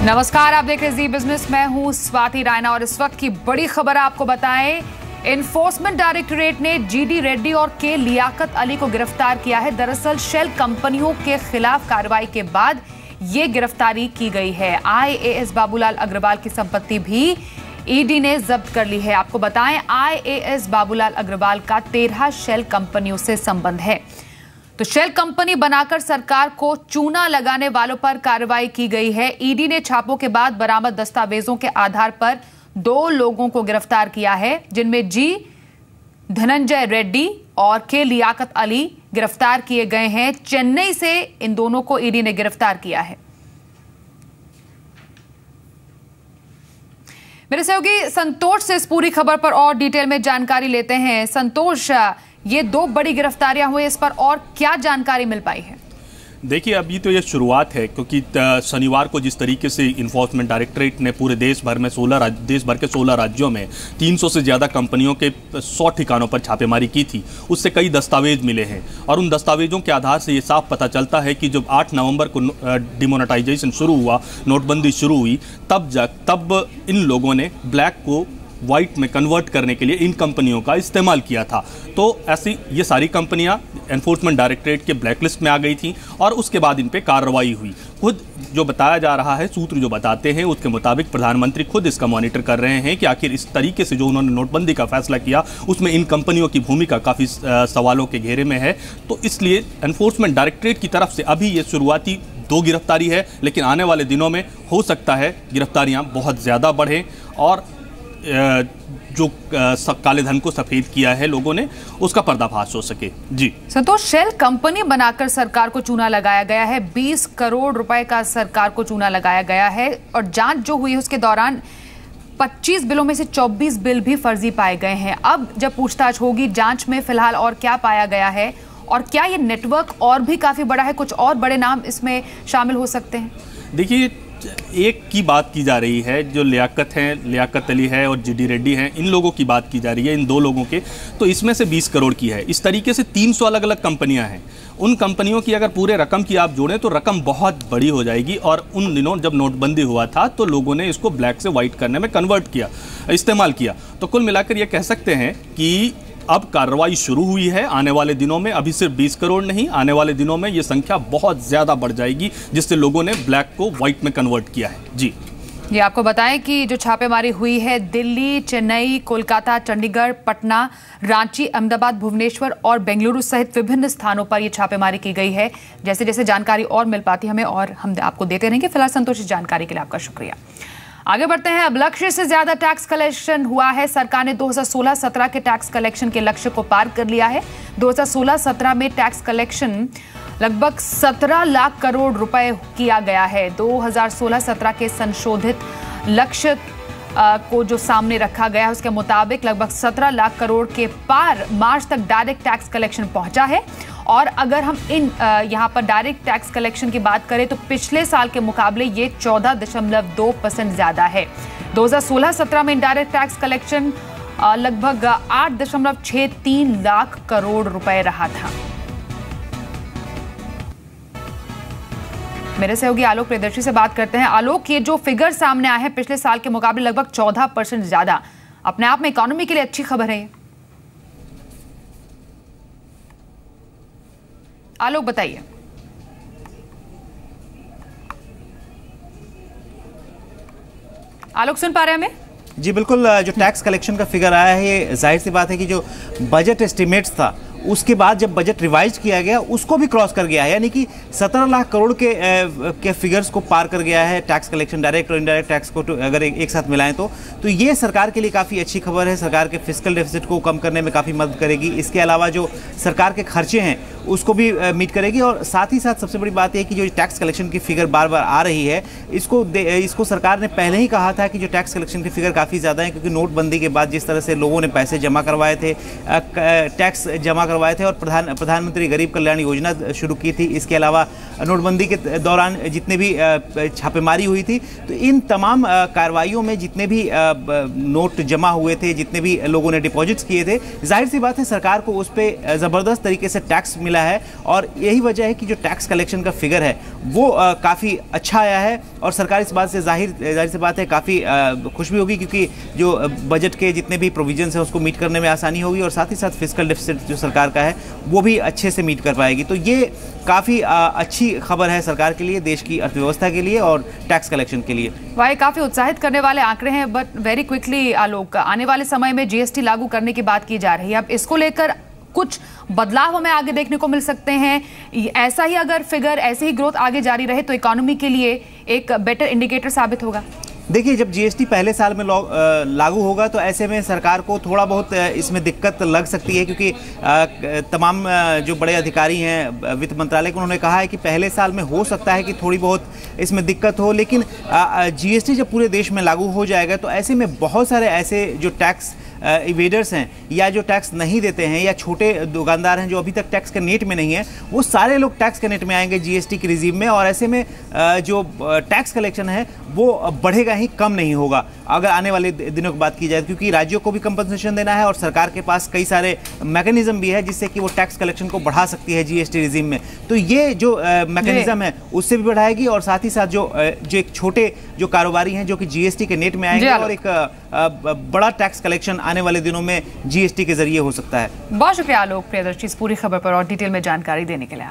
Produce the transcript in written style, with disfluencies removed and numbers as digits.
नमस्कार, आप देख रहे हैं जी बिजनेस। मैं हूं स्वाति रायना और इस वक्त की बड़ी खबर आपको बताएं। एनफोर्समेंट डायरेक्टोरेट ने जीडी रेड्डी और के लियाकत अली को गिरफ्तार किया है। दरअसल शेल कंपनियों के खिलाफ कार्रवाई के बाद ये गिरफ्तारी की गई है। आईएएस बाबूलाल अग्रवाल की संपत्ति भी ईडी ने जब्त कर ली है। आपको बताएं, आईएएस बाबूलाल अग्रवाल का 13 शेल कंपनियों से संबंध है। तो शेल कंपनी बनाकर सरकार को चूना लगाने वालों पर कार्रवाई की गई है। ईडी ने छापों के बाद बरामद दस्तावेजों के आधार पर 2 लोगों को गिरफ्तार किया है, जिनमें जी धनंजय रेड्डी और के लियाकत अली गिरफ्तार किए गए हैं। चेन्नई से इन दोनों को ईडी ने गिरफ्तार किया है। मेरे सहयोगी संतोष से इस पूरी खबर पर और डिटेल में जानकारी लेते हैं। संतोष, ये 2 बड़ी गिरफ्तारियां हुई, इस पर और क्या जानकारी मिल पाई है? देखिए, अभी तो ये शुरुआत है, क्योंकि शनिवार को जिस तरीके से इन्फोर्समेंट डायरेक्टरेट ने पूरे देश भर में देश भर के 16 राज्यों में 300 से ज़्यादा कंपनियों के 100 ठिकानों पर छापेमारी की थी, उससे कई दस्तावेज मिले हैं और उन दस्तावेजों के आधार से ये साफ पता चलता है कि जब 8 नवंबर को डिमोनेटाइजेशन शुरू हुआ, नोटबंदी शुरू हुई, तब इन लोगों ने ब्लैक को वाइट में कन्वर्ट करने के लिए इन कंपनियों का इस्तेमाल किया था। तो ऐसी ये सारी कंपनियां एनफोर्समेंट डायरेक्टरेट के ब्लैकलिस्ट में आ गई थी और उसके बाद इन पे कार्रवाई हुई। खुद जो बताया जा रहा है, सूत्र जो बताते हैं उसके मुताबिक प्रधानमंत्री खुद इसका मॉनिटर कर रहे हैं कि आखिर इस तरीके से जो उन्होंने नोटबंदी का फैसला किया उसमें इन कंपनियों की भूमिका काफ़ी सवालों के घेरे में है। तो इसलिए एनफोर्समेंट डायरेक्टरेट की तरफ से अभी ये शुरुआती 2 गिरफ्तारी है, लेकिन आने वाले दिनों में हो सकता है गिरफ्तारियां बहुत ज़्यादा बढ़ें और जो काले धन को सफेद किया है लोगों ने, उसका पर्दाफाश हो सके। जी संतोष, शेल कंपनी बनाकर सरकार को चूना लगाया गया है। 20 करोड़ रुपए का सरकार को चूना लगाया गया है और जांच जो हुई है उसके दौरान 25 बिलों में से 24 बिल भी फर्जी पाए गए हैं। अब जब पूछताछ होगी, जांच में फिलहाल और क्या पाया गया है और क्या ये नेटवर्क और भी काफी बड़ा है, कुछ और बड़े नाम इसमें शामिल हो सकते हैं? देखिए, एक की बात की जा रही है, जो लियाकत अली है और जीडी रेड्डी हैं, इन लोगों की बात की जा रही है, इन 2 लोगों के। तो इसमें से 20 करोड़ की है। इस तरीके से 300 अलग अलग कंपनियां हैं। उन कंपनियों की अगर पूरे रकम की आप जोड़ें तो रकम बहुत बड़ी हो जाएगी। और उन दिनों जब नोटबंदी हुआ था तो लोगों ने इसको ब्लैक से वाइट करने में इस्तेमाल किया। तो कुल मिलाकर ये कह सकते हैं कि अब कार्रवाई शुरू हुई है। आने वाले दिनों में अभी सिर्फ 20 करोड़ नहीं, आने वाले दिनों में ये संख्या बहुत ज़्यादा बढ़ जाएगी, जिससे लोगों ने ब्लैक को वाइट में कन्वर्ट किया है। जी ये आपको बताएं कि जो छापेमारी हुई है, दिल्ली, चेन्नई, कोलकाता, चंडीगढ़, पटना, रांची, अहमदाबाद, भुवनेश्वर और बेंगलुरु सहित विभिन्न स्थानों पर यह छापेमारी की गई है। जैसे जैसे जानकारी और मिल पाती हमें और हम आपको देते रहेंगे। फिलहाल संतोष, इस जानकारी के लिए आपका शुक्रिया। आगे बढ़ते हैं। अब लक्ष्य से ज्यादा टैक्स कलेक्शन हुआ है। सरकार ने 2016-17 के टैक्स कलेक्शन के लक्ष्य को पार कर लिया है। 2016-17 में टैक्स कलेक्शन लगभग 17 लाख करोड़ रुपए किया गया है। 2016-17 के संशोधित लक्ष्य को जो सामने रखा गया है उसके मुताबिक लगभग 17 लाख करोड़ के पार मार्च तक डायरेक्ट टैक्स कलेक्शन पहुंचा है। और अगर हम यहाँ पर डायरेक्ट टैक्स कलेक्शन की बात करें तो पिछले साल के मुकाबले ये 14.2% ज्यादा है। 2016-17 में इनडायरेक्ट टैक्स कलेक्शन लगभग 8.63 लाख करोड़ रुपए रहा था। मेरे सहयोगी आलोक प्रियदर्शी से बात करते हैं। आलोक, ये जो फिगर सामने आए हैं पिछले साल के मुकाबले लगभग 14% ज्यादा, अपने आप में इकोनॉमी के लिए अच्छी खबर है। आलोक, बताइए। आलोक, सुन पा रहे हैं हमें? जी बिल्कुल। जो टैक्स कलेक्शन का फिगर आया है, ये जाहिर सी बात है कि जो बजट एस्टिमेट्स था उसके बाद जब बजट रिवाइज किया गया उसको भी क्रॉस कर गया है, यानी कि 17 लाख करोड़ के फिगर्स को पार कर गया है टैक्स कलेक्शन। डायरेक्ट और इनडायरेक्ट टैक्स को अगर एक साथ मिलाएं तो ये सरकार के लिए काफ़ी अच्छी खबर है। सरकार के फिस्कल डेफिसिट को कम करने में काफ़ी मदद करेगी। इसके अलावा जो सरकार के खर्चे हैं उसको भी मीट करेगी। और साथ ही साथ सबसे बड़ी बात यह कि जो टैक्स कलेक्शन की फिगर बार बार आ रही है, इसको सरकार ने पहले ही कहा था कि जो टैक्स कलेक्शन की फिगर काफ़ी ज़्यादा है, क्योंकि नोटबंदी के बाद जिस तरह से लोगों ने पैसे जमा करवाए थे, टैक्स जमा करवाए थे और प्रधानमंत्री गरीब कल्याण योजना शुरू की थी। इसके अलावा नोटबंदी के दौरान जितने भी छापेमारी हुई थी, तो इन तमाम कार्रवाइयों में जितने भी नोट जमा हुए थे, जितने भी लोगों ने डिपॉजिट्स किए थे, जाहिर सी बात है सरकार को उस पर ज़बरदस्त तरीके से टैक्स मिला मिला है और यही वजह है कि जो टैक्स कलेक्शन का फिगर है वो काफ़ी अच्छा आया है और सरकार इस बात से जाहिर सी बात है काफ़ी खुश भी होगी, क्योंकि जो बजट के जितने भी प्रोविजंस हैं उसको मीट करने में आसानी होगी और साथ ही साथ फिस्कल डेफिसिट जो सरकार का है वो भी अच्छे से मीट कर पाएगी। तो ये काफ़ी अच्छी खबर है सरकार के लिए, देश की अर्थव्यवस्था के लिए और टैक्स कलेक्शन के लिए। वह काफी उत्साहित करने वाले आंकड़े हैं, बट वेरी क्विकली आलोक, आने वाले समय में जीएसटी लागू करने की बात की जा रही है। अब इसको लेकर कुछ बदलाव हमें आगे देखने को मिल सकते हैं? ऐसा ही अगर फिगर, ऐसे ही ग्रोथ आगे जारी रहे तो इकोनॉमी के लिए एक बेटर इंडिकेटर साबित होगा? देखिए, जब जीएसटी पहले साल में लागू होगा तो ऐसे में सरकार को थोड़ा बहुत इसमें दिक्कत लग सकती है, क्योंकि तमाम जो बड़े अधिकारी हैं वित्त मंत्रालय को, उन्होंने कहा है कि पहले साल में हो सकता है कि थोड़ी बहुत इसमें दिक्कत हो, लेकिन जीएसटी जब पूरे देश में लागू हो जाएगा तो ऐसे में बहुत सारे ऐसे जो टैक्स इवेडर्स हैं या जो टैक्स नहीं देते हैं या छोटे दुकानदार हैं जो अभी तक टैक्स के नेट में नहीं है, वो सारे लोग टैक्स के नेट में आएंगे जीएसटी के रिजीम में, और ऐसे में जो टैक्स कलेक्शन है वो बढ़ेगा ही, कम नहीं होगा अगर आने वाले दिनों की बात की जाए, क्योंकि राज्यों को भी कंपनसेशन देना है और सरकार के पास कई सारे मैकेनिज्म भी है जिससे कि वो टैक्स कलेक्शन को बढ़ा सकती है जीएसटी रिजीम में। तो ये जो मैकेनिज्म है उससे भी बढ़ाएगी और साथ ही साथ जो एक छोटे जो कारोबारी हैं जो कि जीएसटी के नेट में आएंगे और एक बड़ा टैक्स कलेक्शन आने वाले दिनों में जीएसटी के जरिए हो सकता है। बहुत शुक्रिया आलोक प्रियदर्शी इस पूरी खबर पर और डिटेल में जानकारी देने के लिए।